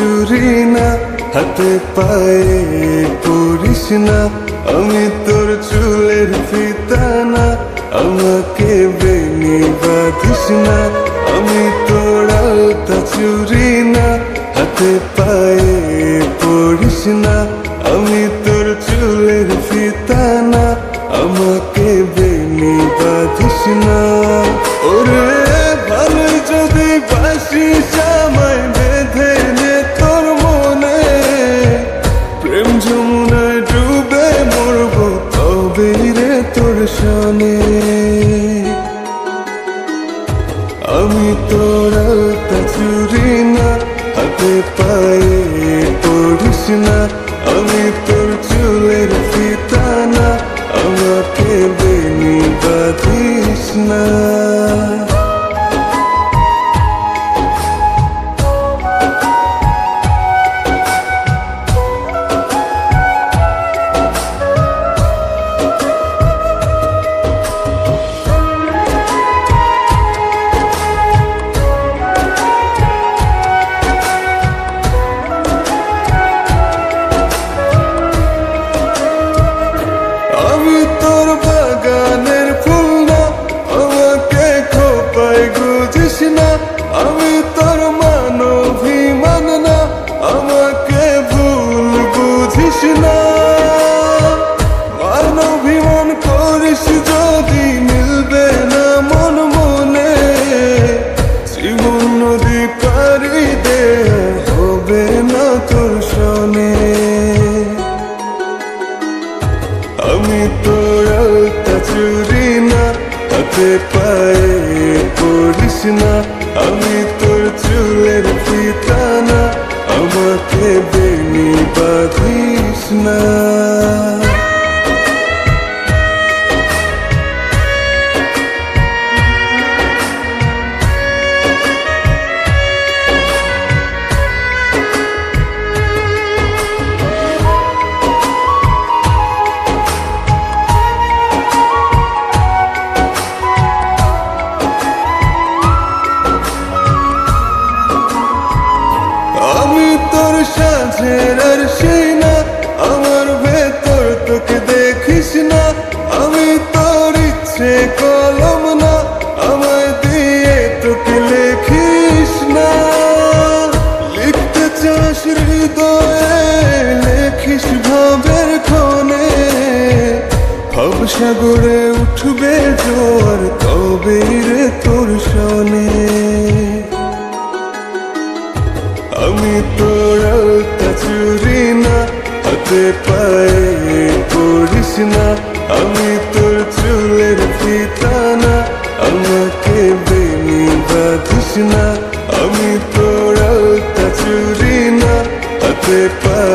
চুরি না, হাতে পায়ে পরিস না। আমি তোর চুলের ফিতা না, আমাকে বেনি বাঁধিস না। আমি তোর আলতা চুরি না, হাতে পায়ে পরিস না। আমি তোর চুলের ফিতা না, আমাকে বেনি বাঁধিস না। ওরে ভালো যদি বাসিস আমায় বেঁধে নে তোর মনে, প্রেম যমুনায় ডুবে মরবো তবে রে তোর সনে। আমি তোর আলতা চুরি না, হাতে পায়ে পরিস না। আমি তোর চুলের ফিতা না, আমাকে বেনি বাঁধিস না। আমি তোর বাগানের ফুল না, আমাকে খোপায় গুজিস না। আমি তোর মানভিমান না, আমাকে ভুল বুঝিস না। মানভিমান করিস যদি মিলবে না মন মনে, জীবন নদী পারি দে হবে না তোর সনে। আমি তোর আলতা চুরি না, হাতে পায়ে পরিস না। আমি তোর চুলের ফিতা না, আমাকে বেনি বাঁধিস না। আমি তোর সাজের আর সেই না, আমার ভেতর তোকে দেখিস না। আমি তোর ইচ্ছে কলম না, আমায় দিয়ে তোকে লেখিস না। লিখতে চাস হৃদয়ে, লেখিস ভাবের ক্ষণে। ভাব সাগরে উঠবে জোয়ার তবে রে তোর সনে। আমি তোর আলতা চুরি না, হাতে পায়ে পরিস না। আমি তোর চুলের ফিতা না, আমাকে বেনি বাঁধিস না। আমি তোর আলতা চুরি না, হাতে পায়ে